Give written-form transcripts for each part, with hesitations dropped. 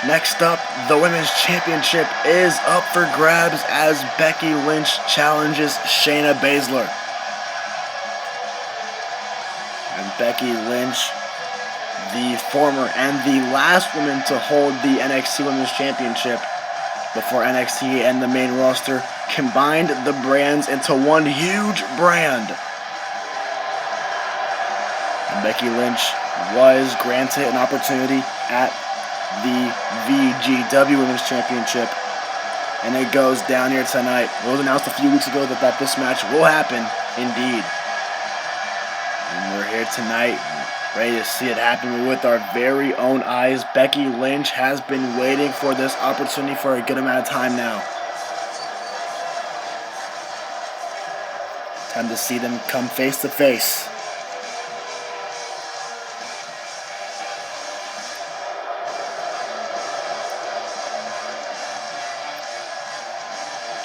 Next up, the Women's Championship is up for grabs as Becky Lynch challenges Shayna Baszler. And Becky Lynch, the former and the last woman to hold the NXT Women's Championship before NXT and the main roster combined the brands into one huge brand. And Becky Lynch was granted an opportunity at the VGW Women's Championship, and it goes down here tonight. It was announced a few weeks ago that this match will happen, indeed. And we're here tonight, ready to see it happen with our very own eyes. Becky Lynch has been waiting for this opportunity for a good amount of time now. Time to see them come face to face.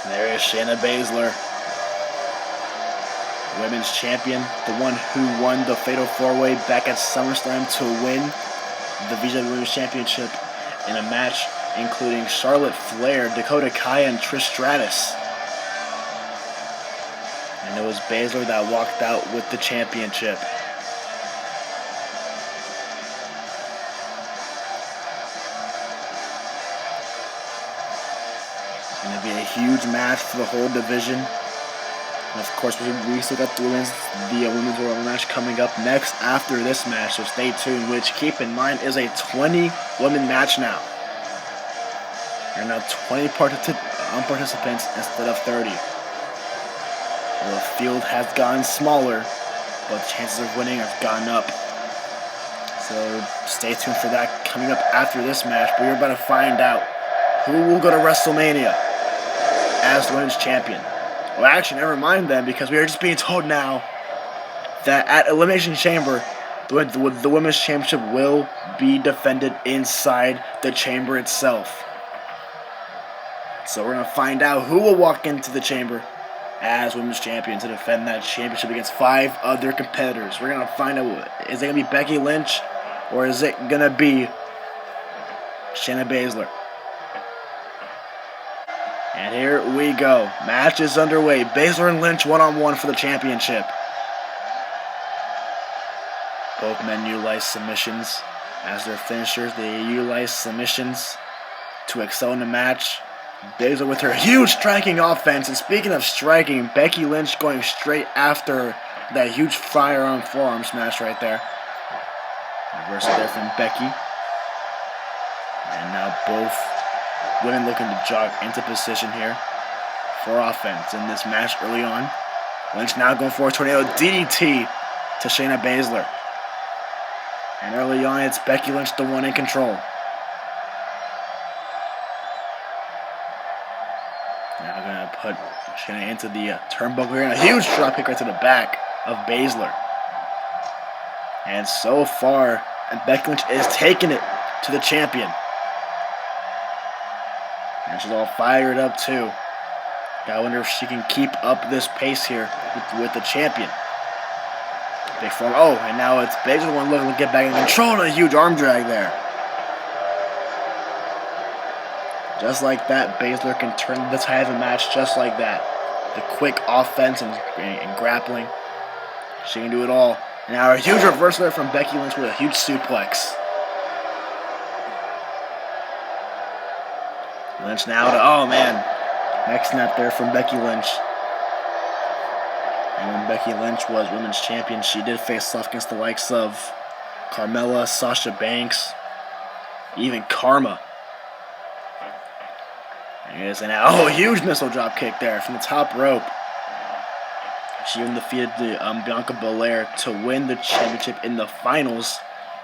There is Shayna Baszler, Women's Champion, the one who won the Fatal 4-Way back at SummerSlam to win the VGW Women's Championship in a match including Charlotte Flair, Dakota Kai, and Trish Stratus. And it was Baszler that walked out with the championship. It's going to be a huge match for the whole division. And of course, we still got the women's Royal match coming up next after this match, so stay tuned, which, keep in mind, is a 20-woman match now. There are now 20 participants instead of 30. Well, the field has gotten smaller, but the chances of winning have gone up. So stay tuned for that coming up after this match, but we're about to find out who will go to WrestleMania as the Women's Champion. Well, actually, never mind then, because we are just being told now that at Elimination Chamber, the Women's Championship will be defended inside the chamber itself. So we're going to find out who will walk into the chamber as Women's Champion to defend that championship against 5 other competitors. We're going to find out, is it going to be Becky Lynch, or is it going to be Shayna Baszler? And here we go. Match is underway. Baszler and Lynch one-on-one for the championship. Both men utilize submissions as their finishers. They utilize submissions to excel in the match. Baszler with her huge striking offense. And speaking of striking, Becky Lynch going straight after that huge firearm forearm smash right there. Reversal there from Becky. And now both women looking to jog into position here for offense in this match early on. Lynch now going for a tornado DDT to Shayna Baszler. And early on, it's Becky Lynch, the one in control. Now going to put Shayna into the turnbuckle here, and a huge drop kick right to the back of Baszler. And so far, Becky Lynch is taking it to the champion. And she's all fired up too. I wonder if she can keep up this pace here with the champion. Big form. Oh, and now it's Baszler one looking to get back in control, and a huge arm drag there. Just like that, Baszler can turn the tide of the match just like that. The quick offense and grappling. She can do it all. Now a huge reversal there from Becky Lynch with a huge suplex. Lynch now to, oh man, next snap there from Becky Lynch. And when Becky Lynch was Women's Champion, she did face off against the likes of Carmella, Sasha Banks, even Karma. And it is an, oh, huge missile drop kick there from the top rope. She even defeated the Bianca Belair to win the championship in the finals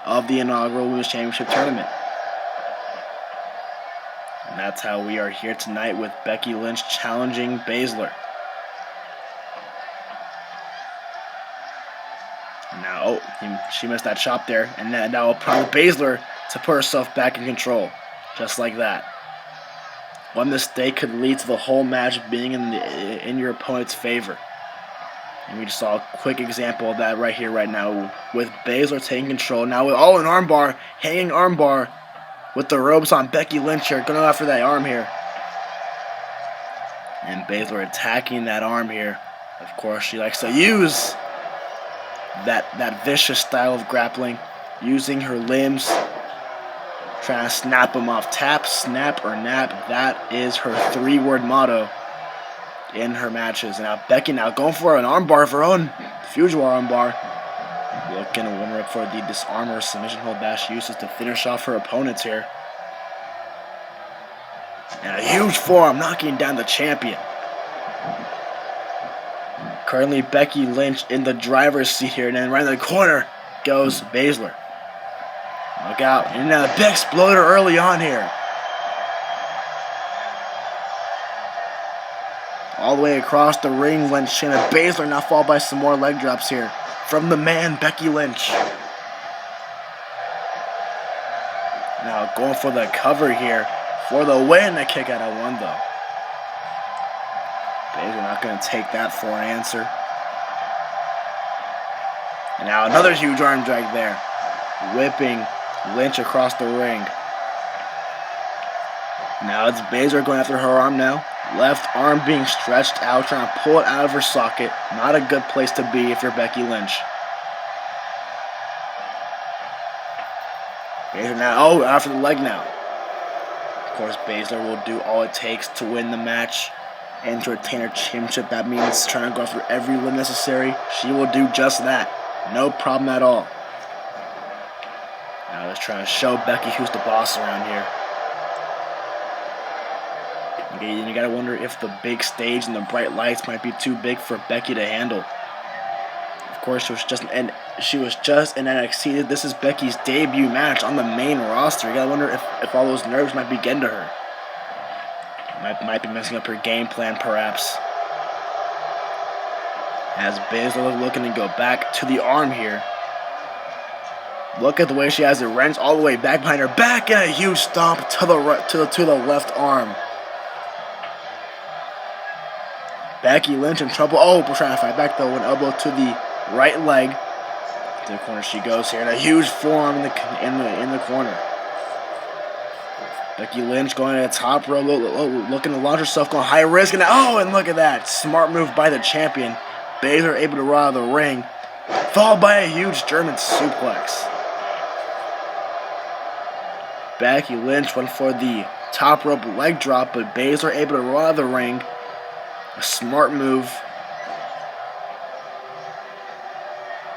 of the inaugural Women's Championship tournament. And that's how we are here tonight with Becky Lynch challenging Baszler. Now, she missed that chop there, and now will prompt Baszler to put herself back in control, just like that. One mistake could lead to the whole match being in your opponent's favor. And we just saw a quick example of that right here, right now, with Baszler taking control. Now with an armbar, hanging armbar with the ropes on Becky Lynch here, going after that arm here. And Baszler attacking that arm here. Of course, she likes to use that vicious style of grappling, using her limbs, trying to snap them off. Tap, snap, or nap. That is her 3-word motto in her matches. And now Becky now going for an armbar of her own. Fujiwara armbar. Looking to win her up for the disarmer submission hold that she uses to finish off her opponents here. And a huge forearm knocking down the champion. Currently Becky Lynch in the driver's seat here, and then right in the corner goes Baszler. Look out, and now a big exploder early on here. All the way across the ring, Shayna Baszler now followed by some more leg drops here from the man, Becky Lynch. Now going for the cover here for the win. A kick out at 1 though. Baszler not going to take that for an answer. And now another huge arm drag there, whipping Lynch across the ring. Now it's Baszler going after her arm now. Left arm being stretched out, trying to pull it out of her socket. Not a good place to be if you're Becky Lynch. Baszler now, after the leg now. Of course, Baszler will do all it takes to win the match and to retain her championship. That means trying to go through every limb necessary. She will do just that. No problem at all. Now let's try to show Becky who's the boss around here. And you gotta wonder if the big stage and the bright lights might be too big for Becky to handle. Of course, she was just in NXT. This is Becky's debut match on the main roster. You gotta wonder if all those nerves might be getting to her. Might be messing up her game plan, perhaps. As Baszler looking to go back to the arm here. Look at the way she has it wrenched all the way back behind her back, and a huge stomp to the left arm. Becky Lynch in trouble. Oh, we're trying to fight back though. An elbow to the right leg. To the corner she goes here, and a huge forearm in the corner. Becky Lynch going to the top row, looking to launch herself, going high risk, and look at that. Smart move by the champion. Baszler able to run out of the ring, followed by a huge German suplex. Becky Lynch went for the top rope leg drop, but Baszler able to run out of the ring. A smart move.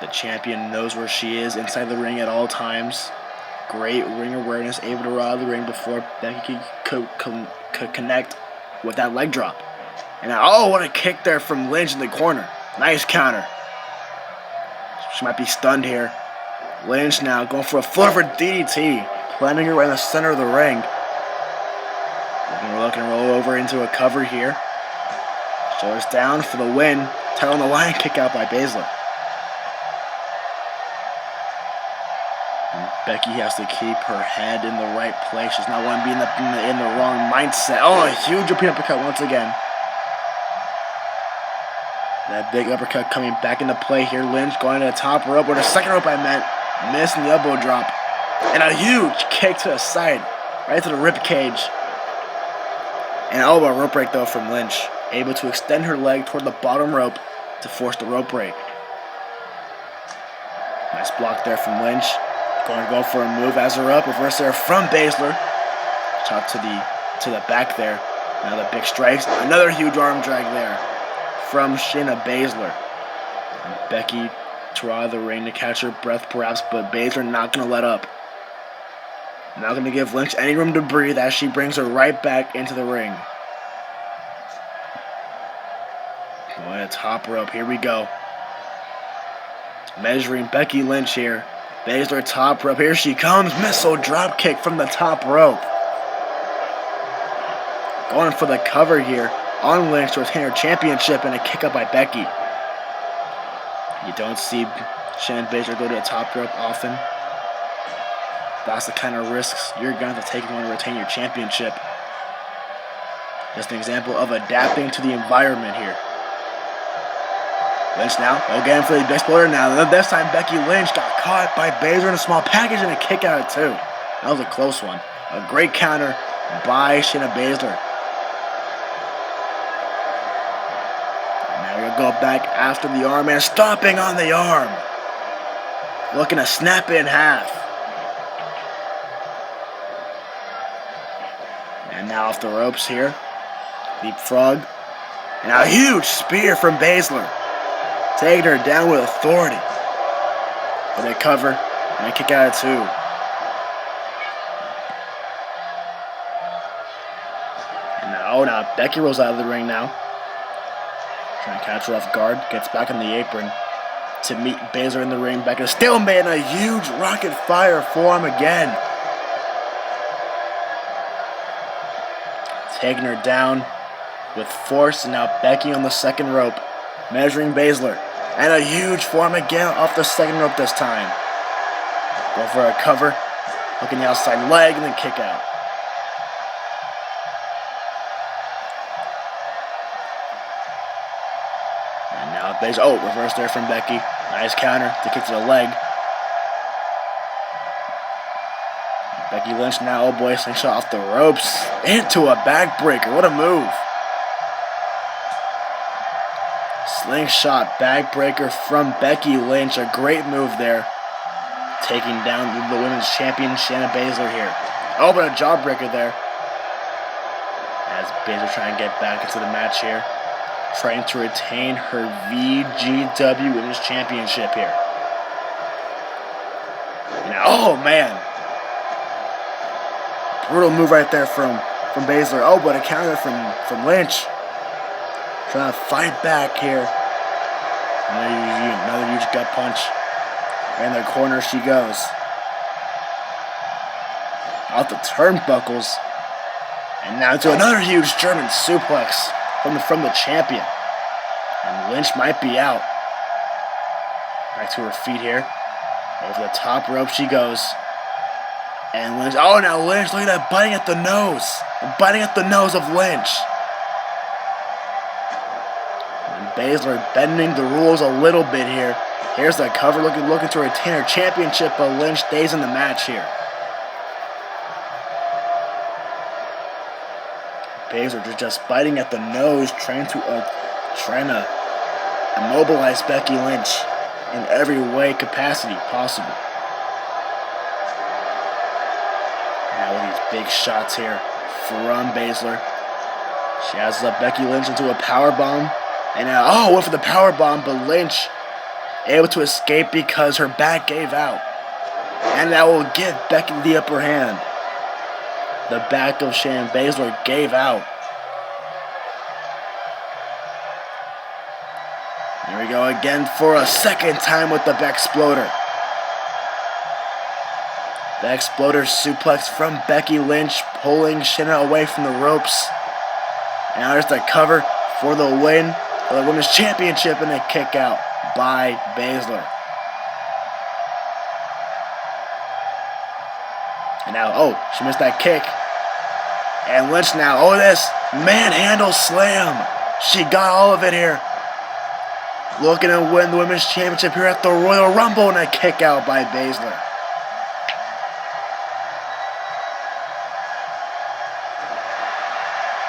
The champion knows where she is inside the ring at all times. Great ring awareness, able to run out of the ring before Becky could connect with that leg drop. And now, what a kick there from Lynch in the corner. Nice counter. She might be stunned here. Lynch now going for a foot over DDT, planting her right in the center of the ring. Looking to roll over into a cover here. Shoulders down for the win. Title on the line, kick out by Baszler. Becky has to keep her head in the right place. She's not want to be in the wrong mindset. Oh, a huge uppercut once again. That big uppercut coming back into play here. Lynch going to the top rope, or the second rope I meant. Missing the elbow drop. And a huge kick to the side, right to the rib cage. And an elbow rope break though from Lynch. Able to extend her leg toward the bottom rope to force the rope break. Nice block there from Lynch. Going to go for a move as her up. Reverse there from Baszler. Shot to the back there. Now the big strikes. Another huge arm drag there from Shayna Baszler. And Becky to out of the ring to catch her breath perhaps, but Baszler not going to let up. Not going to give Lynch any room to breathe as she brings her right back into the ring. Going to top rope. Here we go. Measuring Becky Lynch here. Baszler top rope. Here she comes. Missile drop kick from the top rope. Going for the cover here on Lynch to retain her championship, and a kick up by Becky. You don't see Shayna Baszler go to the top rope often. That's the kind of risks you're going to have to take if you want to retain your championship. Just an example of adapting to the environment here. Lynch now, again for the big exploder now. This time Becky Lynch got caught by Baszler in a small package and a kick out at 2. That was a close one. A great counter by Shayna Baszler. Now we'll go back after the arm and stomping on the arm. Looking to snap it in half. And now off the ropes here. Leapfrog. And a huge spear from Baszler. Taking her down with authority. But they cover and they kick out of 2. And now Becky rolls out of the ring now. Trying to catch her off guard. Gets back on the apron to meet Baszler in the ring. Back in a stalemate and a huge rocket fire forearm again. Taking her down with force. And now Becky on the second rope. Measuring Baszler. And a huge forearm again off the second rope this time. Go for a cover. Hooking the outside leg and then kick out. And now Baszler. Oh, reverse there from Becky. Nice counter to kick to the leg. Becky Lynch now, oh boy, slingshot off the ropes. Into a backbreaker. What a move. Slingshot backbreaker from Becky Lynch. A great move there. Taking down the women's champion, Shayna Baszler here. Oh, but a jawbreaker there. As Baszler trying to get back into the match here. Trying to retain her VGW Women's Championship here. Now, oh, man. Brutal move right there from Baszler. Oh, but a counter from Lynch. Trying to fight back here. Another huge gut punch. And in the corner she goes. Out the turnbuckles. And now to another huge German suplex from the champion. And Lynch might be out. Back to her feet here. Over the top rope she goes. And Lynch, oh, now Lynch, look at that, biting at the nose. Biting at the nose of Lynch. And Baszler bending the rules a little bit here. Here's the cover, looking to retain her championship, but Lynch stays in the match here. Baszler just biting at the nose, trying to immobilize Becky Lynch in every way, capacity possible. Now with these big shots here from Baszler. She has up Becky Lynch into a powerbomb. And now, oh, went for the powerbomb, but Lynch able to escape because her back gave out. And that will give Becky the upper hand. The back of Shayna Baszler gave out. Here we go again for a second time with the Bexploder. The Exploder suplex from Becky Lynch, pulling Shayna away from the ropes. And now there's the cover for the win for the Women's Championship and a kick out by Baszler. And now, oh, she missed that kick. And Lynch now, oh, this manhandle slam. She got all of it here. Looking to win the Women's Championship here at the Royal Rumble and a kick out by Baszler.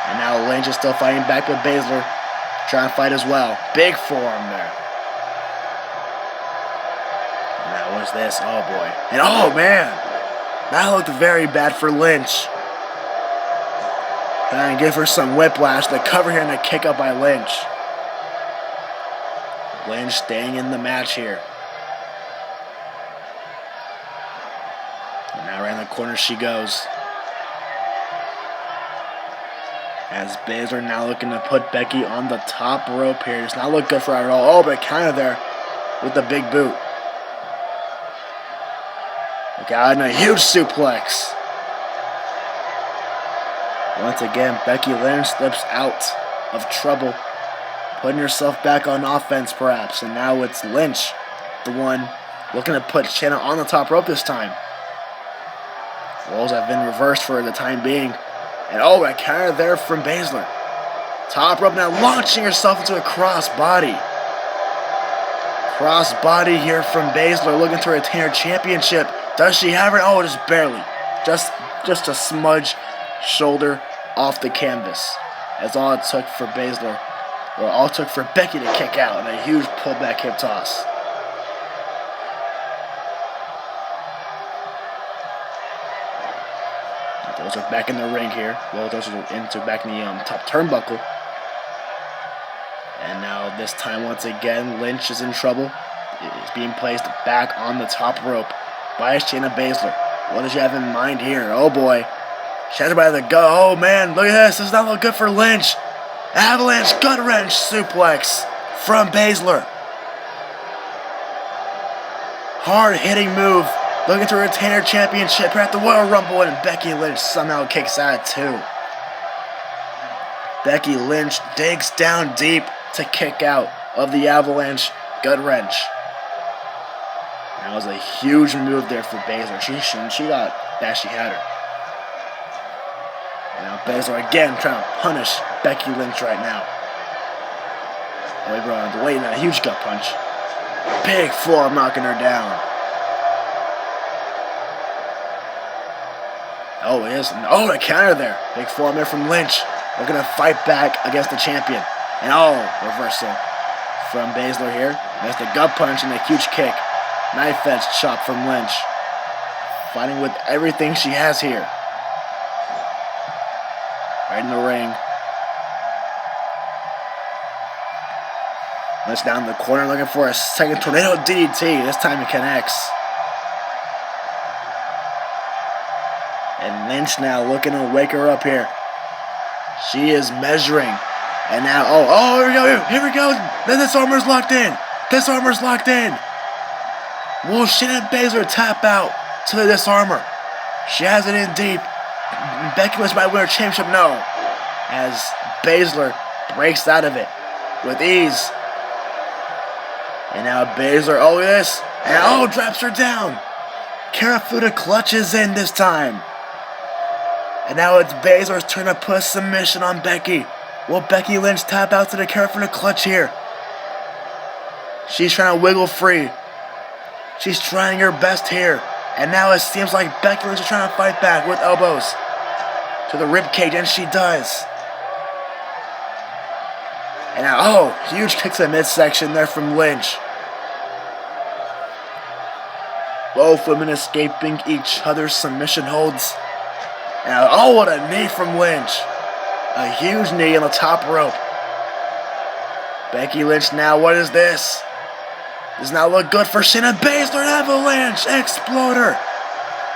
And now Lynch is still fighting back with Baszler. Trying to fight as well. Big forearm there. And now what's this? Oh boy. And oh man. That looked very bad for Lynch. Trying to give her some whiplash. The cover here and a kick out by Lynch. Lynch staying in the match here. And now around the corner she goes. As Baszler now looking to put Becky on the top rope here. Does not look good for her at all. Oh, but counter there with the big boot. Look out, and a huge suplex. Once again, Becky Lynch steps out of trouble, putting herself back on offense perhaps. And now it's Lynch, the one looking to put Shayna on the top rope this time. Roles have been reversed for the time being. And oh, a counter there from Baszler. Top rope now launching herself into a cross body. Cross body here from Baszler looking to retain her championship. Does she have it? Oh, just barely. Just just a smudge shoulder off the canvas. That's all it took for Baszler, or all it took for Becky to kick out, and a huge pullback hip toss. Those are back in the ring here. Well, those are into back in the top turnbuckle. And now this time, once again, Lynch is in trouble. Is being placed back on the top rope by Shayna Baszler. What does she have in mind here? Oh boy. She has her by the gut. Oh man, look at this. This does not look good for Lynch. Avalanche gut wrench suplex from Baszler. Hard hitting move. Looking to retain her championship here at the Royal Rumble, and Becky Lynch somehow kicks out too. Becky Lynch digs down deep to kick out of the Avalanche gut wrench. That was a huge move there for Baszler. She got that she had her. And now Baszler again trying to punish Becky Lynch right now. Waiting on a huge gut punch. Big forearm knocking her down. Oh, it is. Oh, a counter there. Big forearm there from Lynch. Looking to fight back against the champion. And reversal from Baszler here. There's the gut punch and a huge kick. Knife edge chop from Lynch. Fighting with everything she has here. Right in the ring. Lynch down in the corner looking for a second tornado DDT. This time he connects. And Lynch now looking to wake her up here. She is measuring. And now, here we go. Then this armor's locked in. Will Shayna Baszler tap out to the disarmer? She has it in deep. Becky Lynch might win her championship. No. As Baszler breaks out of it with ease. And now Baszler, this. And drops her down. Karafuda clutches in this time. And now it's Baszler's turn to put a submission on Becky. Will Becky Lynch tap out to the Karafuda clutch here? She's trying to wiggle free. She's trying her best here. And now it seems like Becky Lynch is trying to fight back with elbows to the ribcage, and she does. And now, huge kick to the midsection there from Lynch. Both women escaping each other's submission holds. And what a knee from Lynch. A huge knee on the top rope. Becky Lynch now, what is this? Does not look good for Shayna Baszler. Avalanche Exploder.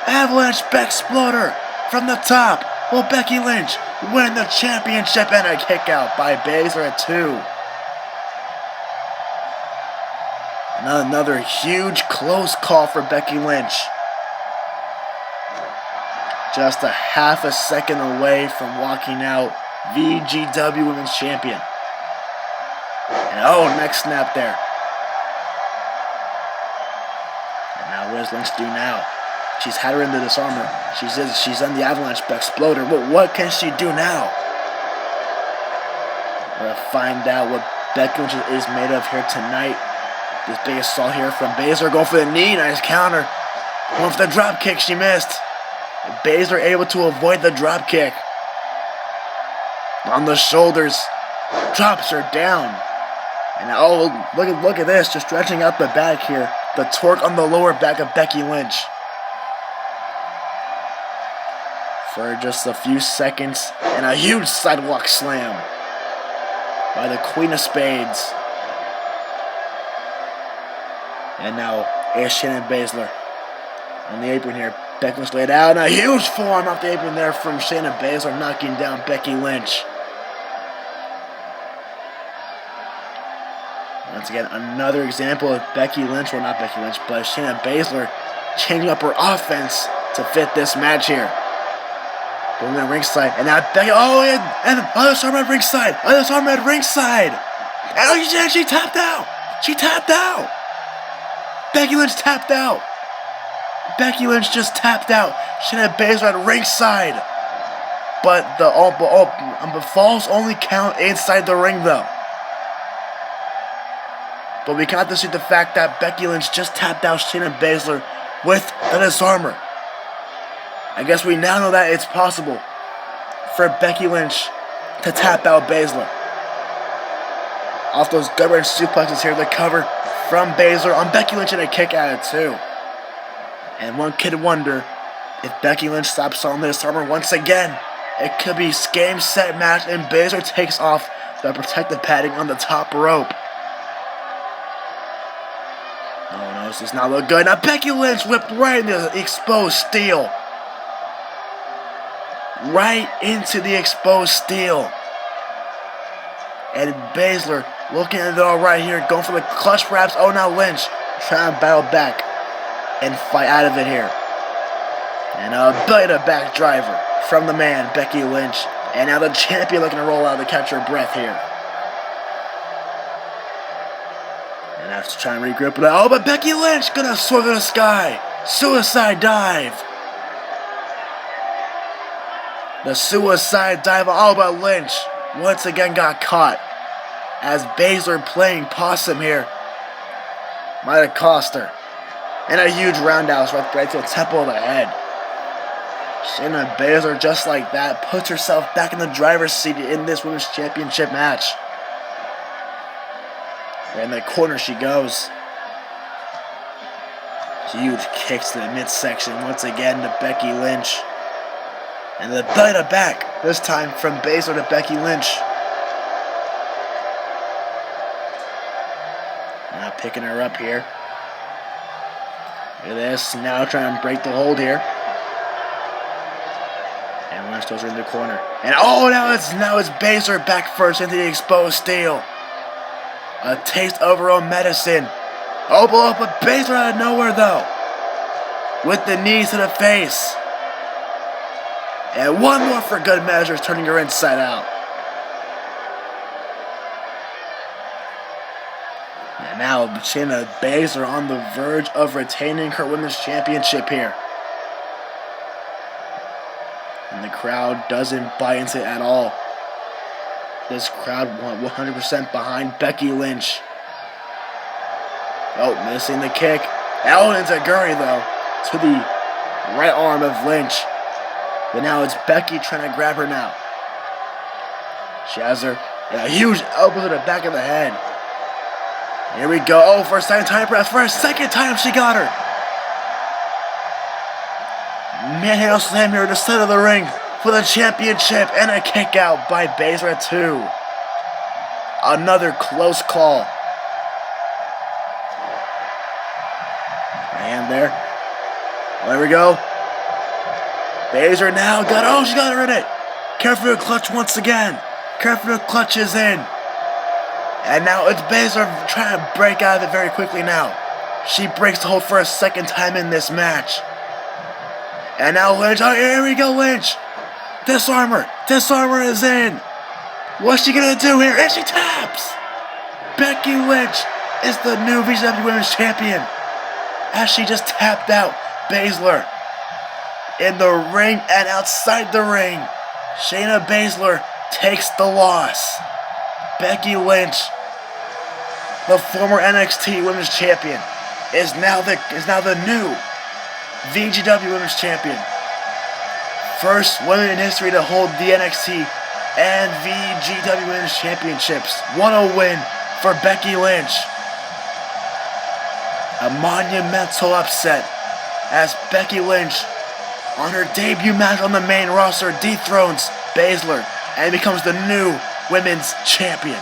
Avalanche Exploder from the top. Will Becky Lynch win the championship, and a kick out by Baszler at 2. Another huge close call for Becky Lynch. Just a half a second away from walking out VGW Women's Champion. And next snap there. And now what does Lynch do now? She's had her in the disarmer. She's on the Avalanche Exploder. What can she do now? We're going to find out what Becky Lynch is made of here tonight. This big assault here from Baszler. Going for the knee. Nice counter. Going for the drop kick. She missed. And Baszler able to avoid the drop kick. On the shoulders. Drops her down. And look at this. Just stretching out the back here. The torque on the lower back of Becky Lynch. For just a few seconds. And a huge sidewalk slam by the Queen of Spades. And now it's Shayna Baszler on the apron here. Becky Lynch laid out, and a huge forearm off the apron there from Shayna Baszler, knocking down Becky Lynch. Once again, another example of Becky Lynch, well, not Becky Lynch, but Shayna Baszler changing up her offense to fit this match here. Boom at ringside, and now Becky, and other arm at ringside, and she tapped out. She tapped out. Becky Lynch tapped out. Becky Lynch just tapped out. Shayna Baszler at ringside. But the falls only count inside the ring though. But we cannot dispute the fact that Becky Lynch just tapped out Shayna Baszler with the disarmer. I guess we now know that it's possible for Becky Lynch to tap out Baszler. Off those gut-wrench suplexes here, the cover from Baszler on Becky Lynch and a kick out of 2. And one could wonder if Becky Lynch stops on this armor once again. It could be game, set, match, and Baszler takes off the protective padding on the top rope. Oh no, this does not look good. Now Becky Lynch whipped right into the exposed steel. Right into the exposed steel. And Baszler looking at it all right here, going for the clutch wraps. Oh, now Lynch trying to battle back and fight out of it here. And a bit of back driver from the man, Becky Lynch. And now the champion looking to roll out to catch her breath here. And after trying to regroup it. Oh, but Becky Lynch gonna swerve in the sky. Suicide dive. The suicide dive. Oh, but Lynch once again got caught. As Baszler playing possum here. Might have cost her. And a huge roundhouse right to the temple of the head. Shayna Baszler, just like that, puts herself back in the driver's seat in this Women's Championship match. Right in the corner she goes. Huge kicks to the midsection once again to Becky Lynch. And the belly to back, this time from Baszler to Becky Lynch. Now picking her up here. Look at this, now trying to break the hold here. And Lynch throws her in the corner. And oh, now it's Baszler back first into the exposed steel. A taste of her own medicine. Oh, but Baszler out of nowhere though. With the knees to the face. And one more for good measure, turning her inside out. And now Shayna Baszler on the verge of retaining her Women's Championship here. And the crowd doesn't buy into it at all. This crowd 100% behind Becky Lynch. Oh, missing the kick. Out into Guri though. To the right arm of Lynch. But now it's Becky trying to grab her now. She has her. And a huge elbow to the back of the head. Here we go. Oh, for a second time press. For a second time she got her. Manhandle slam here to the center of the ring for the championship. And a kick out by Baszler at 2. Another close call. And there. Well, there we go. Baszler now got, oh, she got her in it. Careful to clutch once again. Careful to clutch is in. And now it's Baszler trying to break out of it very quickly now. She breaks the hold for a second time in this match. And now Lynch, oh, here we go, Lynch. Disarmer. Disarmer is in. What's she gonna do here? And she taps. Becky Lynch is the new VGW Women's Champion. As she just tapped out Baszler. In the ring and outside the ring, Shayna Baszler takes the loss. Becky Lynch, the former NXT Women's Champion, is now the new VGW Women's Champion. First woman in history to hold the NXT and VGW Women's Championships. What a win for Becky Lynch. A monumental upset as Becky Lynch, on her debut match on the main roster, dethrones Baszler and becomes the new Women's Champion.